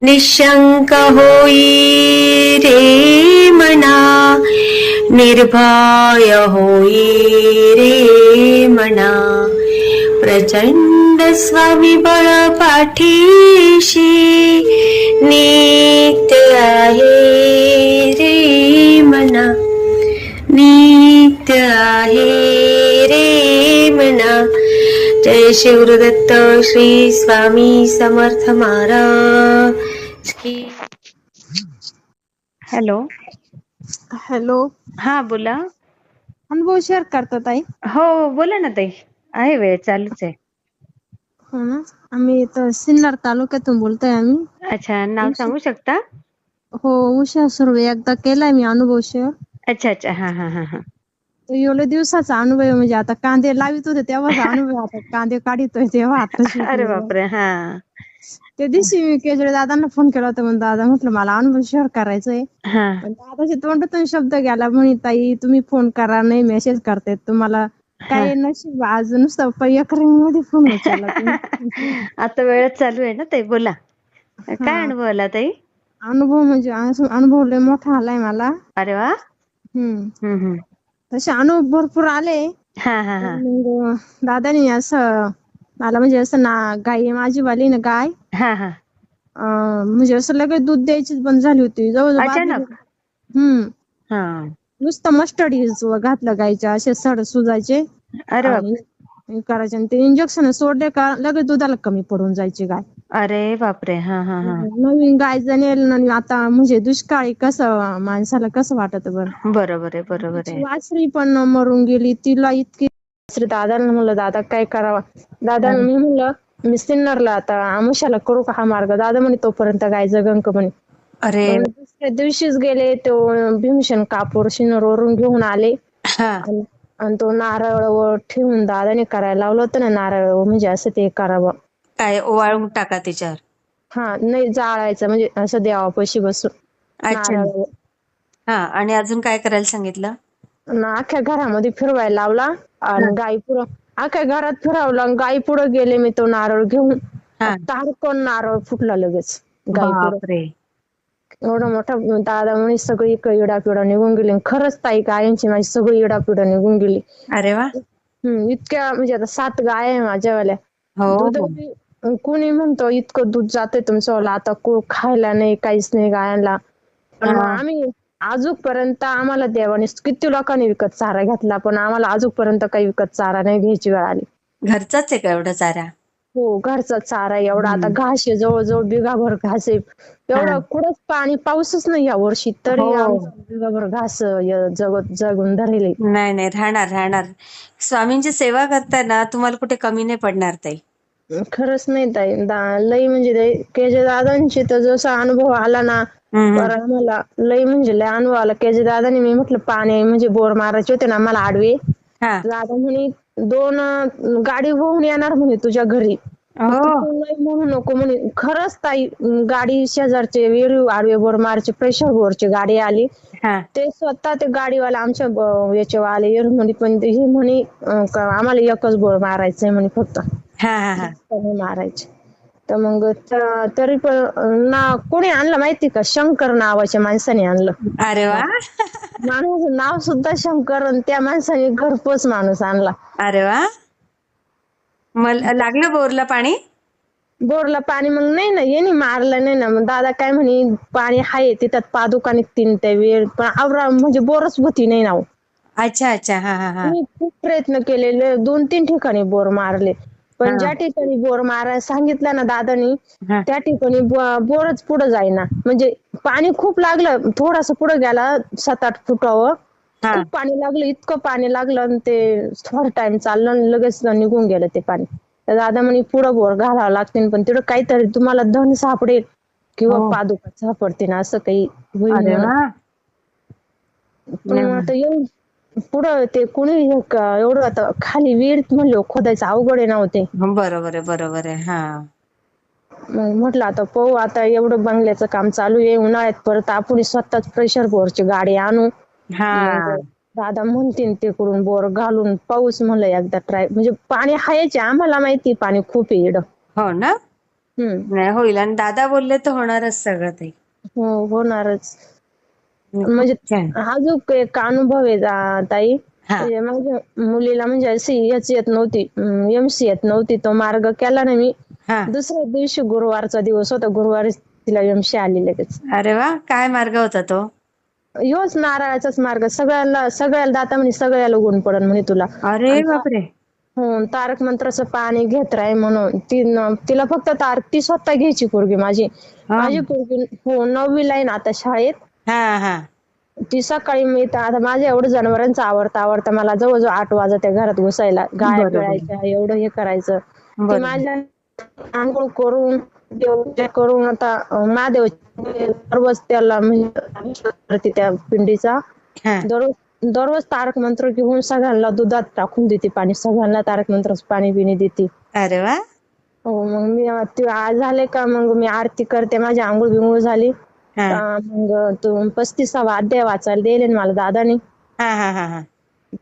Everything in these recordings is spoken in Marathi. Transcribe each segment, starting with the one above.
निशंक होई रे मना, निर्भय होई रे मना, प्रचंड स्वविबळ पाठीशी नित्य आहे रे मना, नित्य आहे रे मना. जय शिवदत्त श्री स्वामी समर्थ महाराज की. हॅलो. हॅलो. हा बोला. अनुभव शेअर करतात ताई. हो बोला ना ताई, आहे वेळ चालूच आहे. हो ना, आम्ही इथं सिन्नर तालुक्यातून बोलतोय आम्ही. अच्छा, नाव सांगू शकता? हो, उषा सुर्वे. एकदा केलाय मी अनुभव शेअर. अच्छा अच्छा, हा हा हा हा. तो एवढ्या दिवसाचा अनुभव आहे, म्हणजे आता कांदे लावित होते तेव्हाचा अनुभव, आता कांदे काढितोय तेव्हा आता अरे बापरे. हा त्या दिवशी मी केजळे दादांना फोन केला होता, म्हणून दादा म्हटलं मला अनुभव शेअर करायचंय. हा. पण दादाच्या तोंडातून शब्द गेला, म्हणे ताई तुम्ही फोन करा, नाही मेसेज करतायत तुम्हाला. हा. काय नशीब आज नुसतं एक रिंग मध्ये फोन उचलला तुम्ही. आता वेळच चालू आहे ना ताई, बोला. काय हा, अनुभव आला ताई? अनुभव म्हणजे अनुभव लय मोठा आलाय मला. अरे वा. हम्म. तसे अनुभव भरपूर आले. हा हा पण हा मग दादानी असं मला, म्हणजे असं ना, गाय माझी वाली ना गाय, हा हा. म्हणजे असं लगेच दूध द्यायचीच बंद झाली होती जवळजवळ बाजूला. अचानक. हा. नुसतं मस्टर्ड घातलं गायच्या, असे सड सुजायचे अरे आणि बापरे. हे करायचे, आणि ते इंजेक्शन सोडले का लगेच दुधाला कमी पडून जायची गाय. अरे बापरे. हा हा हा. नवीन गाय जणेल, आणि आता म्हणजे दुष्काळी कसं माणसाला कसं वाटत बरं. बरोबर आहे, बरोबर आहे. वासरी पण मरून गेली, तिला इतकी. दादांना म्हणलं दादा काय करावा. दादा मी म्हणलं मी सिन्नरला आता आमुष्याला करू का हा मार्ग. दादा म्हणे तोपर्यंत गाय जगंक म्हणे. अरे. मग दुसऱ्या दिवशीच गेले, तो भीमसेन कापूर सिन्नर वरून घेऊन आले. हा. आणि तो नारळ ठेवून दादाने करायला लावलं होतं ना, नारळ म्हणजे असं ते करावं. काय ओवाळून टाका त्याच्यावर? हा, नाही जाळायचं, म्हणजे असं देवापाशी बसून अच्छा. नारळ. हा, आणि अजून काय करायला सांगितलं? अख्ख्या घरामध्ये फिरवायला लावला, आणि गाई पुढं अख्ख्या घरात फिरवलं, गाई पुढे गेले मी तो नारळ घेऊन. हा. ताडकन नारळ फुटला लगेच गाई पुढं. बापरे. एवढा मोठा. दादा म्हणे सगळी इडापिडा निघून गेली. खरंच ताई, गायांची माझी सगळी इडापिडा निघून गेली. अरे वा. इतक्या, म्हणजे आता 7 गाय आहे माझ्यावाल्या. हो दूध हो. कोणी म्हणतो इतकं दूध जातंय तुमचं, आता खायला नाही, काहीच नाही गायांना. पण मग आम्ही आजूपर्यंत आम्हाला देवाने किती लोकांनी विकत चारा घेतला, पण आम्हाला आजूपर्यंत काही विकत चारा नाही घ्यायची वेळ आली. घरचाच आहे का एवढा चारा? हो, घरचा चारा एवढा. आता घास आहे जवळजवळ बिघाभर घास आहे. एवढं कुठंच पाणी पाऊसच नाही या वर्षी, तरी हो. आमचा बिघाभर घास जगून धरले. नाही नाही, राहणार. स्वामींची सेवा करताना तुम्हाला कुठे कमी नाही पडणार ताई. खरंच नाही ताई. लई म्हणजे केजे दादांची तर जसा अनुभव आला ना, तर आम्हाला लई म्हणजे लई अनुभव आला. केजे दादांनी, मी म्हटलं पाणी म्हणजे बोर मारायचे होते ना आम्हाला आडवे. हा. दादा म्हणे 2 गाडी होऊन येणार म्हणे तुझ्या घरी, फक्त हो. तू नाही म्हणू नको म्हणे. खरंच ताई, गाडी शेजारचे विहीर आडवे बोर मारचे, प्रेशर बोरची गाडी आली. हा. ते स्वतः ते गाडीवाला आमच्या याचे वाले येऊन म्हणे, पण हे म्हणे आम्हाला एकच बोर मारायचंय म्हणे फक्त. हा हा हा. मारायचे. तर मग तरी पण कोणी आणलं माहिती का, शंकर नावाच्या माणसाने आणलं. अरे वा. माणसाचं नाव सुद्धा शंकर, आणि त्या माणसाने घरपोच माणूस आणला. अरे वा. मग लागलं बोरला पाणी? बोरला पाणी मग नाही ना, येणे मारलं नाही ना. मग दादा काय म्हणे, पाणी आहे तिथं, पादुका निघतील त्या वेळ, पण आवरा म्हणजे बोरच होती नाही ना. अच्छा अच्छा. हा हा हा. मी खूप प्रयत्न केलेले, 2-3 ठिकाणी बोर मारले, पण ज्या ठिकाणी बोर मारायला सांगितलं ना दादानी, हा. त्या ठिकाणी बोरच पुढे जाईना. म्हणजे पाणी खूप लागलं, थोडस पुढे गेला 7-8 फुटावर, हा. खूप पाणी लागलं, इतकं पाणी लागलं, आणि ते थोडा टाइम चाललं आणि लगेच निघून गेलं ते पाणी. तर दादा म्हणे पुढं बोर घालावं लागतील, पण तिथं काहीतरी तुम्हाला धन सापडेल किंवा हो. पादुका सापडतील, असं काही होईल अरे म्हणून. वा. पण आता येऊन पुढं ते कुणी एवढं आता खाली विहीर म्हणलं खोदायचं अवघड आहे नव्हते. बरोबर आहे. हा. मग म्हटलं आता पाहू, आता एवढं बंगल्याचं काम चालू आहे, उन्हाळ्यात परत आपण स्वतःच प्रेशर बोरची गाडी आणू. मग हा. दादा म्हणतील तिकडून बोर घालून पाऊस, म्हणलं एकदा ट्राय, म्हणजे पाणी हायचे आम्हाला माहिती, पाणी खूप आहे इकडं. हो ना. नाही होईल, आणि दादा बोलले तर होणारच सगळं ते. हो, होणारच. खूप म्हणजे छान. अजून एक अनुभव आहे ताई. हा म्हणजे माझ्या मुलीला म्हणजे अशी याच येत नव्हती, एमसी येत नव्हती. तो मार्ग केला ना मी. हा. दुसऱ्या दिवशी गुरुवारचा दिवस होता, गुरुवारी तिला एमसी आली लगेच. अरे वा, काय मार्ग होता तो? ह्योच नारळाचाच मार्ग. सगळ्याला दाता म्हणे, सगळ्याला गुण पडन म्हणे तुला. अरे आणि बापरे. हो, तारक मंत्राचं पाणी घेत राही म्हणून. तिला फक्त ती स्वतः घ्यायची पोरगी माझी. हा माझी पोरगी हो 9वीला आहे ना आता शाळेत. हा हा. ती सकाळी मी आता माझ्या एवढं जनावरांचं आवडता मला जवळजवळ 8 वाजता घरात घुसायला, गाया बरोबर पिळायच्या, एवढं हे करायचं. ती बरोबर. माझ्या आंघोळ करून देवपूजा करून आता महादेव दररोज त्याला म्हणजे करते त्या पिंडीचा. हा. दररोज दररोज तारक मंत्र घेऊन सगळ्यांना दुधात टाकून देते पाणी, सगळ्यांना तारक मंत्राचं पाणी बिणी देते. अरे वा. हो, मग मी ते आज झाले का मग मी आरती करते, माझी आंघोळ बिंघोळ झाली हा का मग तो 35वा अध्याय वाचायला दिले मला दादानी. हा हा हा हा.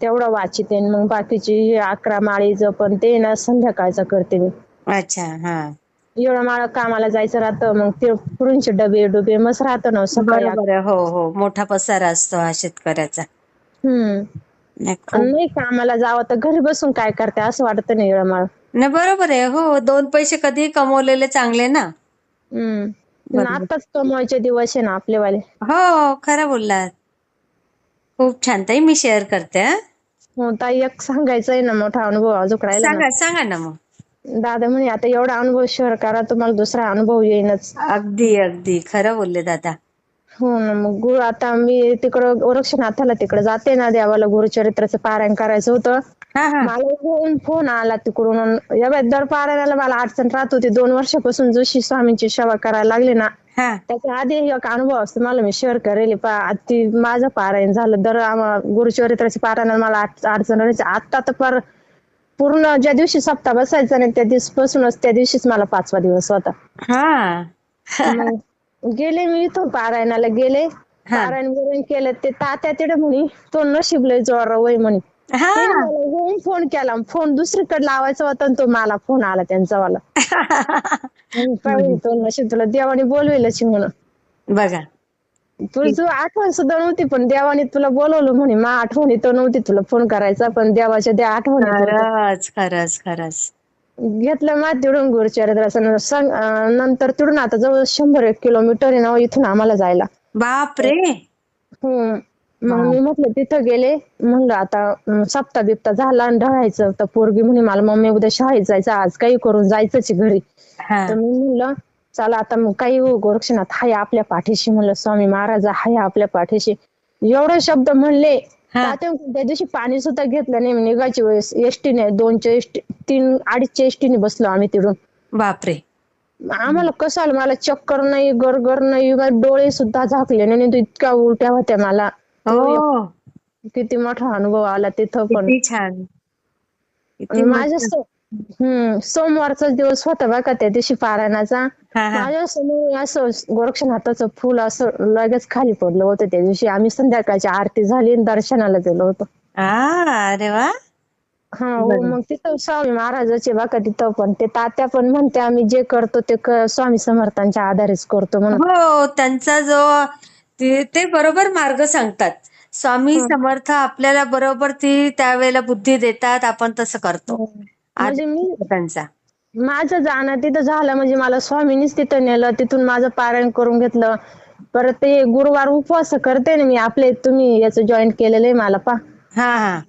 तेवढं वाचिते. मग बाकीची 11 माळीचं पण ते ना संध्याकाळचं करते मी. अच्छा. हा. एवढं मला कामाला जायचं राहतं, मग ते पुरींचे डबे मस्त राहतं ना सकाळी. बरोबर आहे. हो हो, मोठा पसारा असतो हा शेतकऱ्याचा. नाही खूप. नाही कामाला जावं तर घरी बसून काय करते असं वाटतं नाही एवढं मला. नाही बरोबर आहे. हो, 2 पैसे कधी कमवलेले चांगले ना. बरोबर. आताच कमवायचे दिवस आहे ना आपलेवाले. हो, खरं बोललात. खूप छान ताई, मी शेअर करते हा. हो ताई, एक सांगायचंय ना मोठा अनुभव अजून राहिला ना. सांगा सांगा ना मग. दादा म्हणे आता एवढा अनुभव शेअर करा, तुम्हाला दुसरा अनुभव येईनच. अगदी अगदी खरं बोलले दादा. हो ना. मग गुरु आता मी तिकडं गोरक्षनाथाला तिकडे जाते ना, देवाला गुरुचरित्राचं पारायण करायचं होतं. हा हा मला फोन आला तिकडून. या बाई दर पारायणाला मला अडचण राहत होती. 2 वर्षापासून जोशी स्वामींची सेवा करायला लागले ना, हा. त्याच्या आधी एक अनुभव असतो मला, मी शेअर करेल. ती माझं पारायण झालं दर गुरुचरित्राच्या पारायणाला मला अडचण राहायची. आता तर पूर्ण ज्या दिवशी सप्ताह बसायचा नाही त्या दिवसापासूनच त्या दिवशीच मला 5वा दिवस होता. हा. मग गेले मी इथून पारायणाला गेले, हा पारायण बिरायण केलं. ते तात्या तिथे म्हणे तो नशीब लय जोरावर वय म्हणे. ते हा. मला होऊन फोन केला, फोन दुसरीकडे लावायचा होता आणि तो मला फोन आला त्यांचा वाला. तो नशीब तुला देवाने बोलवेलच म्हणून. बघा. तुझं आठवण सुद्धा नव्हती पण देवाने तुला बोलवलं म्हणे. मा आठवणी तर नव्हती तुला फोन करायचा, पण देवाच्या त्या आठवणीत होतं. खरंच खरंच खरंच. घेतलं मा तिडून गुरुचरित्राचं नंतर तिडून आता जवळ 100-1 किलोमीटर आहे ना इथून आम्हाला जायला. बापरे. मग मी म्हटलं तिथं गेले, म्हणलं आता सप्ताह बिप्ता झाला आणि ढळायचं तर पोरगी म्हणे मला मम्मी उद्या शाळेत जायचं, आज काही करून जायचंच घरी. हा. तर मी म्हणलं चला आता मग काही गोरक्षनाथ हाय आपल्या पाठीशी, म्हणलं स्वामी महाराज हाय आपल्या पाठीशी. एवढे शब्द म्हणले. हा. त्या दिवशी पाणी सुद्धा घेतलं नाही. निघायची वेळेस एसटीने 2च्या एसटी 3-2.5च्या एसटीने बसलो आम्ही तिथून. बापरे. आम्हाला कसं आलं, मला चक्कर नाही, गरगर नाही, डोळे सुद्धा झाकले नाही, इतक्या उलट्या होत्या मला. हो. किती मोठा अनुभव आला तिथं पण. किती छान. किती माझ्या मस्त. सोमवारचा दिवस होता बघा त्या दिवशी पारायणाचा. हा हा. माझ्या समोर असं गोरक्षनाथाचं फुल असं लगेच खाली पडलं होतं. त्या दिवशी आम्ही संध्याकाळची आरती झाली आणि दर्शनाला गेलो होतो. अरे वा. हो, मग तिथं स्वामी महाराजाचे बघा तिथं पण ते तात्या पण म्हणते आम्ही जे करतो ते स्वामी समर्थांच्या आधारेच करतो म्हणून. हो, त्यांचा जो ते बरोबर मार्ग सांगतात. स्वामी समर्थ आपल्याला बरोबर ती त्यावेळेला बुद्धी देतात, आपण तसं करतो. म्हणजे त्यांचा माझं जाणं तिथं झालं म्हणजे मला स्वामींनीच तिथं नेलं. तिथून माझं पारायण करून घेतलं. परत ते गुरुवार उपवास करते ना मी आपले, तुम्ही याचं जॉईन केलेलं आहे मला हा हा.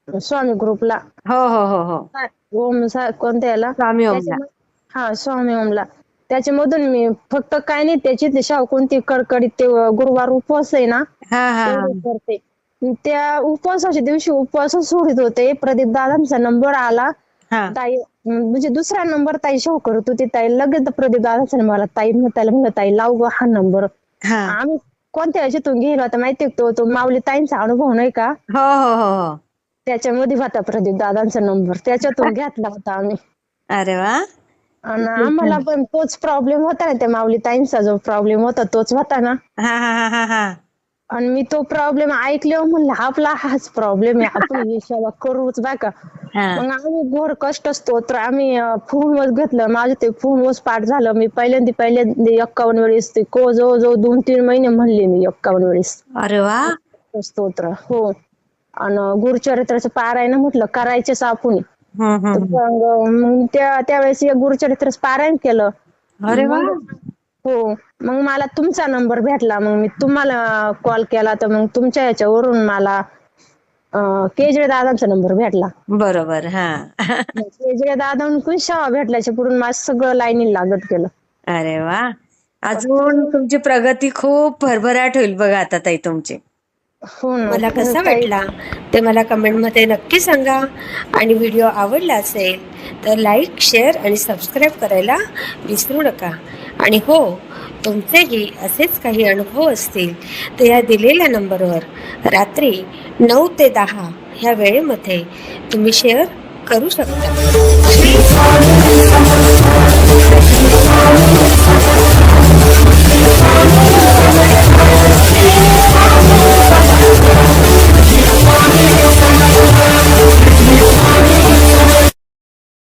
स्वामी ग्रुपला. हो हो हो हो. ओम कोणत्या याला स्वामी ओमला. हा स्वामी ओमला. त्याच्यामधून मी फक्त काय नाही त्याची दिशा कोणती कडकडीत ते गुरुवार उपवास आहे ना हा हा तेवढं करते. त्या उपवासाच्या दिवशी उपवास सोडित होते. प्रदीप दादांचा नंबर आला. हा. ताई म्हणजे दुसरा नंबर ताई शो करत होती. ताई लगेच प्रदीप दादांचा नंबर आला. ताई म्हणलं ताई लाव ग हा नंबर. हा. आम्ही कोणत्या ह्याच्यातून गेलो होता माहितीये तो माऊली ताईंचा अनुभव नाही का, हो हो हो हो. त्याच्यामध्ये होता प्रदीप दादांचा नंबर, त्याच्यातून घेतला होता आम्ही. अरे वा. आणि आम्हाला पण तोच प्रॉब्लेम होता ना, त्या माऊली ताईंचा जो प्रॉब्लेम होता तोच होता ना. हा हा हा हा हा. आणि मी तो प्रॉब्लेम ऐकल्यावर म्हणलं आपला हाच प्रॉब्लेम आहे, आपण ही सेवा करूच बा का. हा. मग आम्ही घोर कष्ट स्तोत्र आम्ही फुनवस घेतलं. माझं ते फुनवस पाठ झालं. मी पहिल्यांदा 51 वेळेस ते जवळ 2-3 महिने म्हणले मी 51 वेळेस अरे वा. स्तोत्र. हो. आणि गुरुचरित्राचं पारायण म्हटलं करायचेच आपण. तर मग त्यावेळेस एक गुरुचरित्राचं पारायण केलं. अरे वा. मग हो मग मला तुमचा नंबर भेटला. मग मी तुम्हाला कॉल केला. तर मग तुमच्या याच्यावरून मला केजळे दादांचा नंबर भेटला. बरोबर. हा. केजळे दादांकडून सेवा भेटल्याच्या पुढून माझं सगळं लाईनीला लागत गेलं. अरे वा. अजून तुमची प्रगती खूप भरभराट होईल बघा आता ताई तुमची. हो ना. मला कसा वाटला ते मला कमेंटमध्ये नक्की सांगा. आणि व्हिडिओ आवडला असेल तर लाईक, शेअर आणि सबस्क्राईब करायला विसरू नका. आणि हो, तुमचेही असेच काही अनुभव असतील तर या दिलेल्या नंबरवर रात्री 9 ते 10 ह्या वेळेमध्ये तुम्ही शेअर करू शकता.